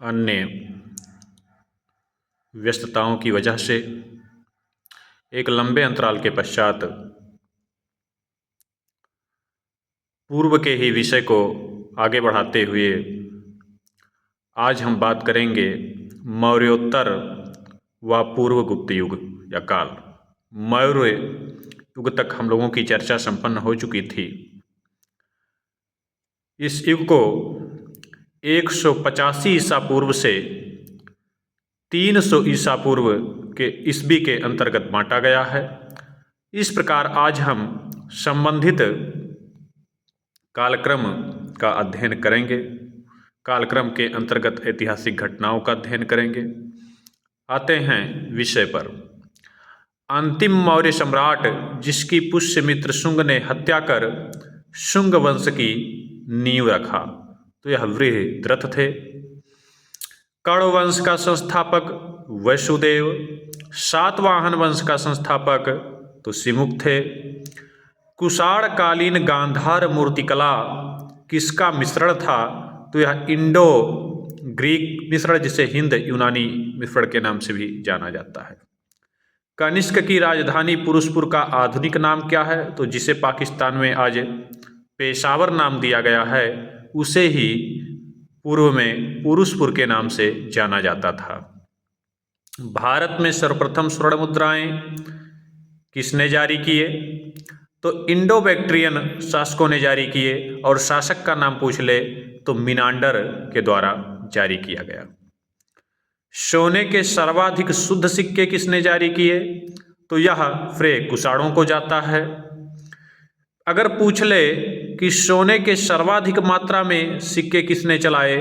अन्य व्यस्तताओं की वजह से एक लंबे अंतराल के पश्चात पूर्व के ही विषय को आगे बढ़ाते हुए आज हम बात करेंगे मौर्योत्तर व पूर्व गुप्त युग या काल। मौर्य युग तक हम लोगों की चर्चा संपन्न हो चुकी थी। इस युग को 185 ईसा पूर्व से 300 ईसा पूर्व के ईस्वी के अंतर्गत बांटा गया है। इस प्रकार आज हम संबंधित कालक्रम का अध्ययन करेंगे। कालक्रम के अंतर्गत ऐतिहासिक घटनाओं का अध्ययन करेंगे। आते हैं विषय पर। अंतिम मौर्य सम्राट जिसकी पुष्यमित्र शुंग ने हत्या कर शुंग वंश की नींव रखा, तो यह वृहद्रथ थे। कर्ण वंश का संस्थापक वसुदेव। सातवाहन वंश का संस्थापक तो सिमुक थे। कुषाण कालीन गांधार मूर्तिकला किसका मिश्रण था, तो यह इंडो ग्रीक मिश्रण जिसे हिंद यूनानी मिश्रण के नाम से भी जाना जाता है। कनिष्क की राजधानी पुरुषपुर का आधुनिक नाम क्या है, तो जिसे पाकिस्तान में आज पेशावर नाम दिया गया है उसे ही पूर्व में पुरुषपुर के नाम से जाना जाता था। भारत में सर्वप्रथम स्वर्ण मुद्राएं किसने जारी किए, तो इंडो बैक्ट्रियन शासकों ने जारी किए और शासक का नाम पूछ ले तो मिनांडर के द्वारा जारी किया गया। सोने के सर्वाधिक शुद्ध सिक्के किसने जारी किए, तो यह फ्रे कुषाणों को जाता है। अगर पूछ ले कि सोने के सर्वाधिक मात्रा में सिक्के किसने चलाए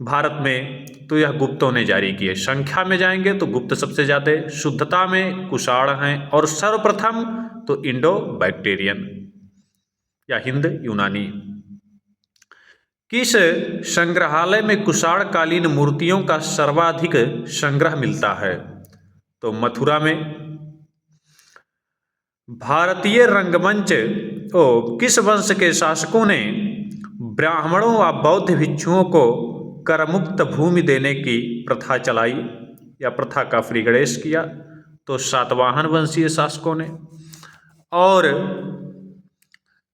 भारत में, तो यह गुप्तों ने जारी किए। संख्या में जाएंगे तो गुप्त सबसे ज़्यादा, शुद्धता में कुषाण हैं और सर्वप्रथम तो इंडो बैक्टेरियन या हिंद यूनानी। किस संग्रहालय में कुषाण कालीन मूर्तियों का सर्वाधिक संग्रह मिलता है, तो मथुरा में। भारतीय रंगमंच किस वंश के शासकों ने ब्राह्मणों व बौद्ध भिक्षुओं को करमुक्त भूमि देने की प्रथा चलाई या प्रथा का फ्रीगणेश किया, तो सातवाहन वंशीय शासकों ने। और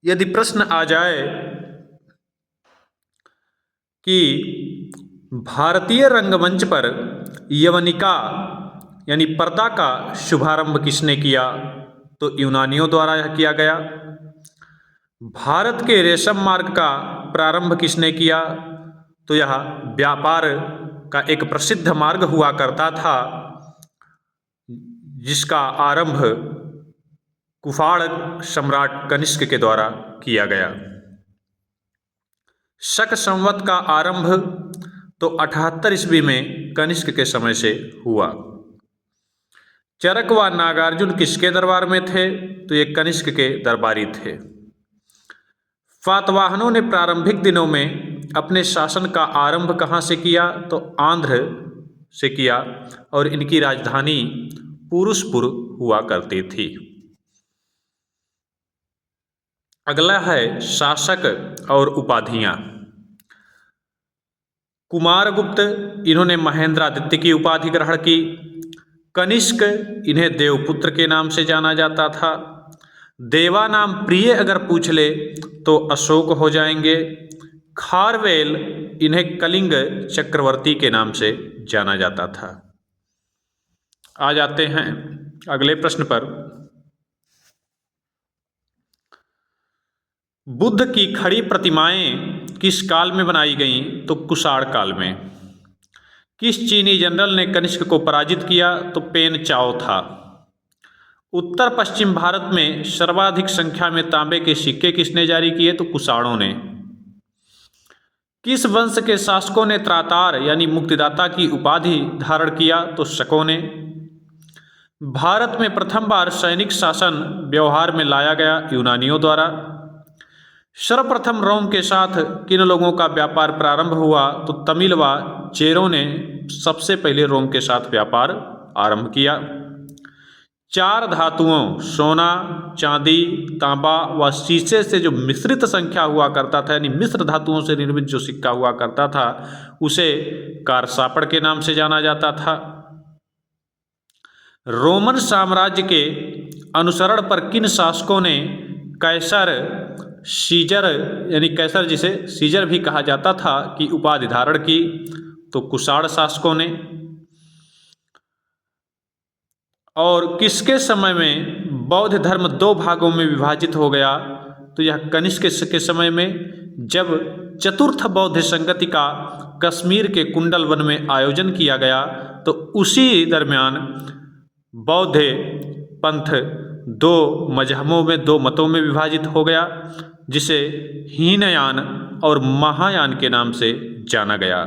यदि प्रश्न आ जाए कि भारतीय रंगमंच पर यवनिका यानी पर्दा का शुभारंभ किसने किया, तो यूनानियों द्वारा यह किया गया। भारत के रेशम मार्ग का प्रारंभ किसने किया, तो यह व्यापार का एक प्रसिद्ध मार्ग हुआ करता था जिसका आरंभ कुषाण सम्राट कनिष्क के द्वारा किया गया। शक संवत का आरंभ तो 78 ईस्वी में कनिष्क के समय से हुआ। चरक व नागार्जुन किसके दरबार में थे, तो ये कनिष्क के दरबारी थे। सातवाहनों ने प्रारंभिक दिनों में अपने शासन का आरंभ कहाँ से किया, तो आंध्र से किया और इनकी राजधानी पुरुषपुर हुआ करती थी। अगला है शासक और उपाधियां। कुमारगुप्त इन्होंने महेंद्रादित्य की उपाधि ग्रहण की। कनिष्क इन्हें देवपुत्र के नाम से जाना जाता था। देवा नाम प्रिय अगर पूछ ले तो अशोक हो जाएंगे। खारवेल इन्हें कलिंग चक्रवर्ती के नाम से जाना जाता था। आ जाते हैं अगले प्रश्न पर। बुद्ध की खड़ी प्रतिमाएं किस काल में बनाई गईं, तो कुषाण काल में। किस चीनी जनरल ने कनिष्क को पराजित किया, तो पेन चाओ था। उत्तर पश्चिम भारत में सर्वाधिक संख्या में तांबे के सिक्के किसने जारी किए, तो कुषाणों ने। किस वंश के शासकों ने त्रातार यानी मुक्तिदाता की उपाधि धारण किया, तो शकों ने। भारत में प्रथम बार सैनिक शासन व्यवहार में लाया गया यूनानियों द्वारा। सर्वप्रथम रोम के साथ किन लोगों का व्यापार प्रारंभ हुआ, तो तमिल व चेरों ने सबसे पहले रोम के साथ व्यापार आरंभ किया। 4 धातुओं सोना, चांदी, तांबा व शीशे से जो मिश्रित संख्या हुआ करता था, यानी मिश्र धातुओं से निर्मित जो सिक्का हुआ करता था, उसे कारसापड़ के नाम से जाना जाता था। रोमन साम्राज्य के अनुसरण पर किन शासकों ने कैसर, सीजर, यानी कैसर जिसे सीजर भी कहा जाता था, की उपाधि धारण की? तो कुषाण शासकों ने। और किसके समय में बौद्ध धर्म 2 भागों में विभाजित हो गया? तो यह कनिष्क के समय में, जब चतुर्थ बौद्ध संगति का कश्मीर के कुंडल वन में आयोजन किया गया, तो उसी दरमियान बौद्ध पंथ 2 मजहबों में, 2 मतों में विभाजित हो गया, जिसे हीनयान और महायान के नाम से जाना गया।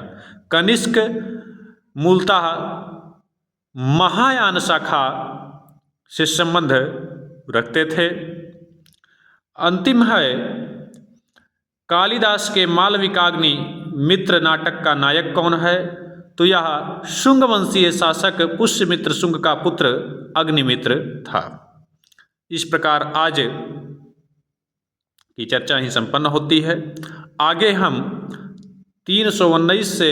कनिष्क मूलतः महायान शाखा से संबंध रखते थे। अंतिम है, कालिदास के मालविकाग्नि मित्र नाटक का नायक कौन है? तो यह शुंग वंशीय शासक पुष्यमित्र शुंग का पुत्र अग्निमित्र था। इस प्रकार आज की चर्चा ही संपन्न होती है। आगे हम 319 से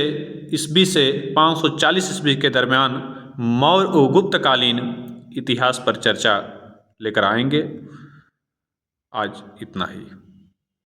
ईस्वी से 540 ईस्वी के दरमियान मौर्य व गुप्तकालीन इतिहास पर चर्चा लेकर आएंगे। आज इतना ही।